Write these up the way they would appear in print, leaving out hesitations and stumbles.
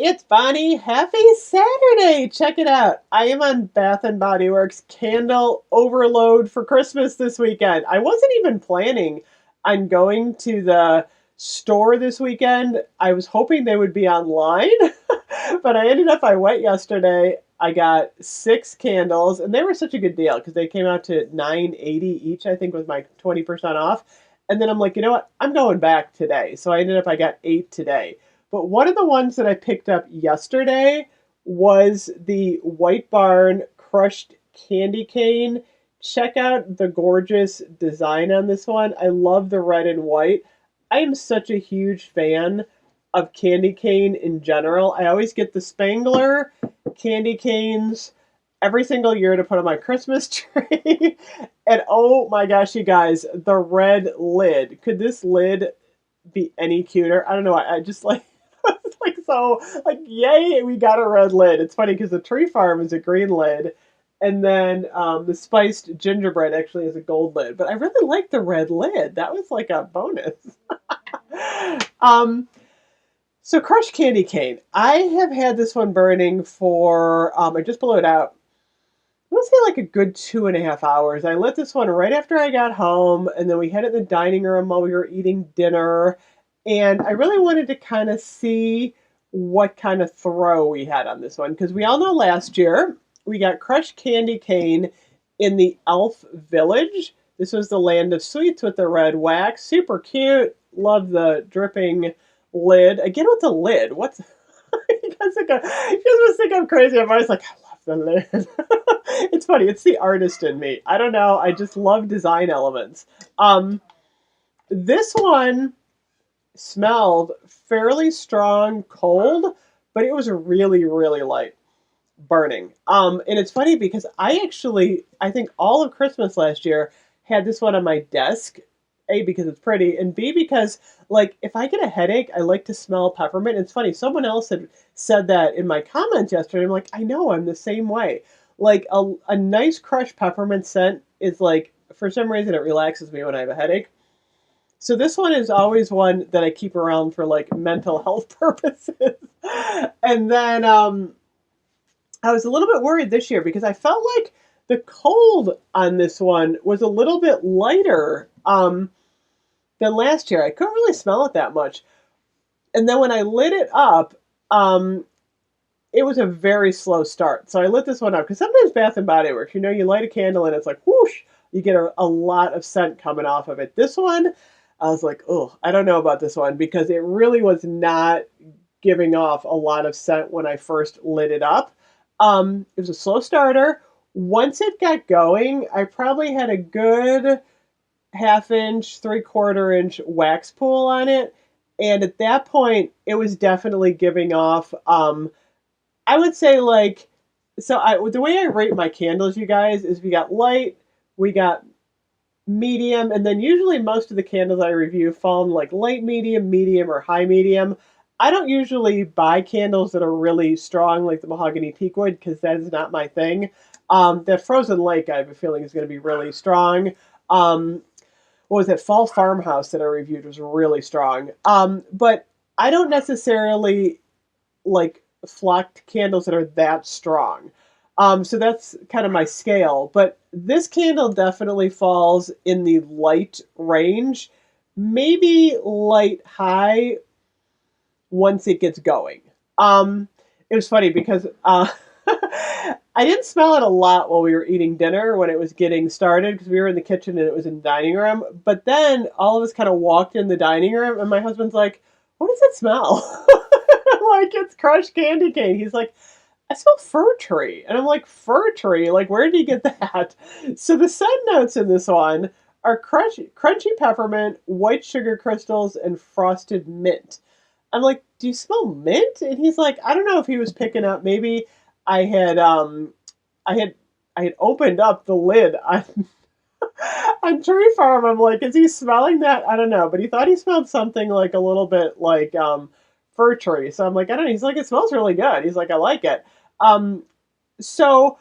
it's Bonnie. Happy Saturday. Check it out. I am on Bath and Body Works candle overload for Christmas this weekend. I wasn't even planning on going to the store this weekend. I was hoping they would be online, but I went yesterday. I got 6 candles and they were such a good deal because they came out to $9.80 each, I think was my 20% off. And then I'm like, you know what? I'm going back today. So I got 8 today. But one of the ones that I picked up yesterday was the White Barn crushed candy cane. Check out the gorgeous design on this one. I love the red and white. I am such a huge fan of candy cane in general. I always get the Spangler candy canes every single year to put on my Christmas tree. And oh my gosh, you guys, the red lid. Could this lid be any cuter? I don't know. I just like it's like so like yay, we got a red lid. It's funny because the Tree Farm is a green lid, and then the spiced gingerbread actually is a gold lid. But I really like the red lid. That was like a bonus. um, so crushed candy cane. I have had this one burning for I just blew it out. I want to say like a good 2.5 hours. I lit this one right after I got home, and then we had it in the dining room while we were eating dinner. And I really wanted to kind of see what kind of throw we had on this one, because we all know last year we got crushed candy cane in the Elf Village. This was the land of sweets with the red wax. Super cute. Love the dripping lid. Again with the lid. What's you guys must think I'm crazy. I'm always like, I love the lid. It's funny. It's the artist in me. I don't know. I just love design elements. This one smelled fairly strong cold, but it was really, really light burning. And it's funny because I think all of Christmas last year had this one on my desk. A, because it's pretty, and B, because like if I get a headache, I like to smell peppermint. It's funny, someone else had said that in my comments yesterday. I'm like, I know, I'm the same way. Like a nice crushed peppermint scent is like, for some reason, it relaxes me when I have a headache. So this one is always one that I keep around for like mental health purposes. And then I was a little bit worried this year because I felt like the cold on this one was a little bit lighter than last year. I couldn't really smell it that much. And then when I lit it up, it was a very slow start. So I lit this one up because sometimes Bath and Body Works, you light a candle and it's like whoosh, you get a lot of scent coming off of it. This one, I was like, oh, I don't know about this one because it really was not giving off a lot of scent when I first lit it up. It was a slow starter. Once it got going, I probably had a good half-inch, three-quarter-inch wax pool on it. And at that point, it was definitely giving off, I would say like, the way I rate my candles, you guys, is we got light, we got medium, and then usually most of the candles I review fall in like light medium, medium, or high medium. I don't usually buy candles that are really strong like the mahogany teakwood because that is not my thing. That Frozen Lake, I have a feeling, is going to be really strong. What was it? Fall Farmhouse that I reviewed was really strong. But I don't necessarily like flocked candles that are that strong. So that's kind of my scale. But this candle definitely falls in the light range, maybe light high once it gets going. It was funny because I didn't smell it a lot while we were eating dinner when it was getting started because we were in the kitchen and it was in the dining room. But then all of us kind of walked in the dining room and my husband's like, what does it smell? I'm like, it's crushed candy cane. He's like, I smell fir tree. And I'm like, fir tree? Like, where did you get that? So the scent notes in this one are crunchy peppermint, white sugar crystals, and frosted mint. I'm like, do you smell mint? And he's like, I don't know if he was picking up. Maybe I had I had I had opened up the lid on on Tree Farm. I'm like, is he smelling that? I don't know, but he thought he smelled something like a little bit like fir tree. So I'm like, I don't know. He's like, it smells really good. He's like, I like it. So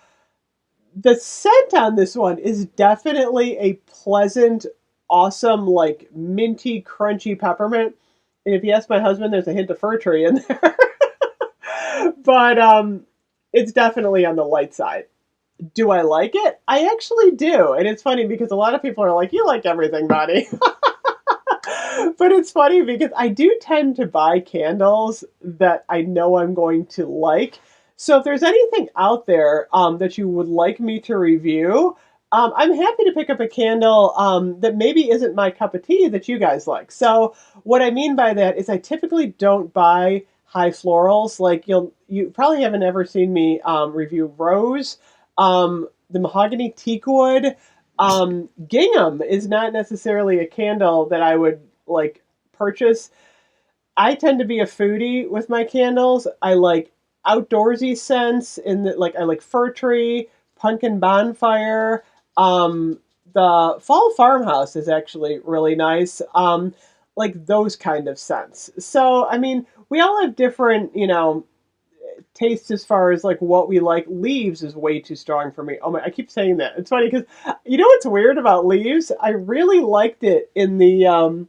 the scent on this one is definitely a pleasant, awesome, like minty, crunchy peppermint. And if you ask my husband, there's a hint of fir tree in there. But it's definitely on the light side. Do I like it? I actually do. And it's funny because a lot of people are like, you like everything, buddy. But it's funny because I do tend to buy candles that I know I'm going to like. So if there's anything out there that you would like me to review, I'm happy to pick up a candle that maybe isn't my cup of tea that you guys like. So what I mean by that is I typically don't buy high florals. Like you probably haven't ever seen me review rose, the mahogany teakwood. Gingham is not necessarily a candle that I would like purchase. I tend to be a foodie with my candles. I like outdoorsy scents in the like I like fir tree, pumpkin bonfire. The fall farmhouse is actually really nice. Like those kind of scents. So I mean, we all have different, tastes as far as like what we like. Leaves is way too strong for me. Oh my, I keep saying that. It's funny because you know what's weird about leaves? I really liked it in the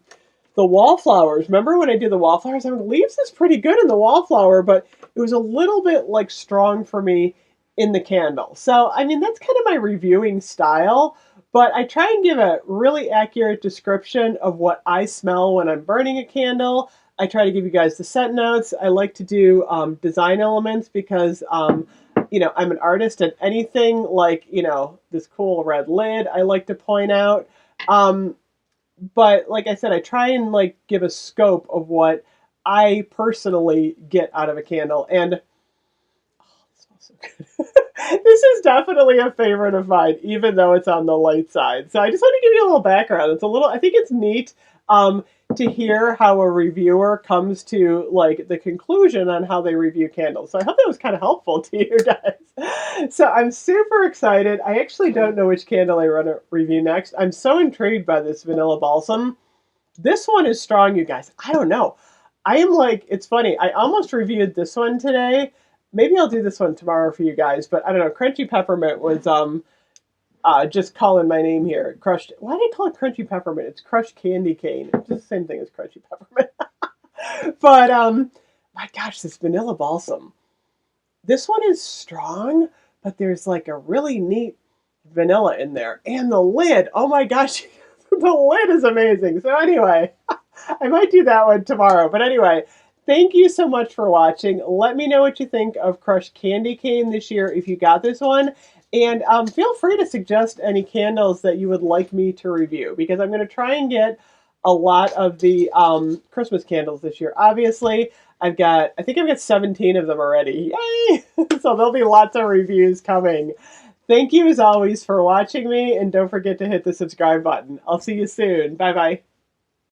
wallflowers. Remember when I did the wallflowers? I mean, leaves is pretty good in the wallflower, but it was a little bit like strong for me in the candle. So, I mean, that's kind of my reviewing style, but I try and give a really accurate description of what I smell when I'm burning a candle. I try to give you guys the scent notes. I like to do design elements because, I'm an artist and anything like, this cool red lid I like to point out. But like I said, I try and like give a scope of what I personally get out of a candle. And it smells so good. This is definitely a favorite of mine, even though it's on the light side. So I just want to give you a little background. I think it's neat to hear how a reviewer comes to like the conclusion on how they review candles. So I hope that was kind of helpful to you guys. So I'm super excited. I actually don't know which candle I want to review next. I'm so intrigued by this vanilla balsam. This one is strong, you guys. I don't know. I am like, it's funny. I almost reviewed this one today. Maybe I'll do this one tomorrow for you guys, but I don't know. Crunchy peppermint was just calling my name here. Crushed. Why did I call it crunchy peppermint? It's crushed candy cane. It's just the same thing as crunchy peppermint. But my gosh, this vanilla balsam. This one is strong, but there's like a really neat vanilla in there, and the lid. Oh my gosh, the lid is amazing. So anyway, I might do that one tomorrow. But anyway, thank you so much for watching. Let me know what you think of crushed candy cane this year if you got this one. And feel free to suggest any candles that you would like me to review because I'm going to try and get a lot of the Christmas candles this year. Obviously, I think I've got 17 of them already. Yay! So there'll be lots of reviews coming. Thank you as always for watching me, and don't forget to hit the subscribe button. I'll see you soon. Bye-bye.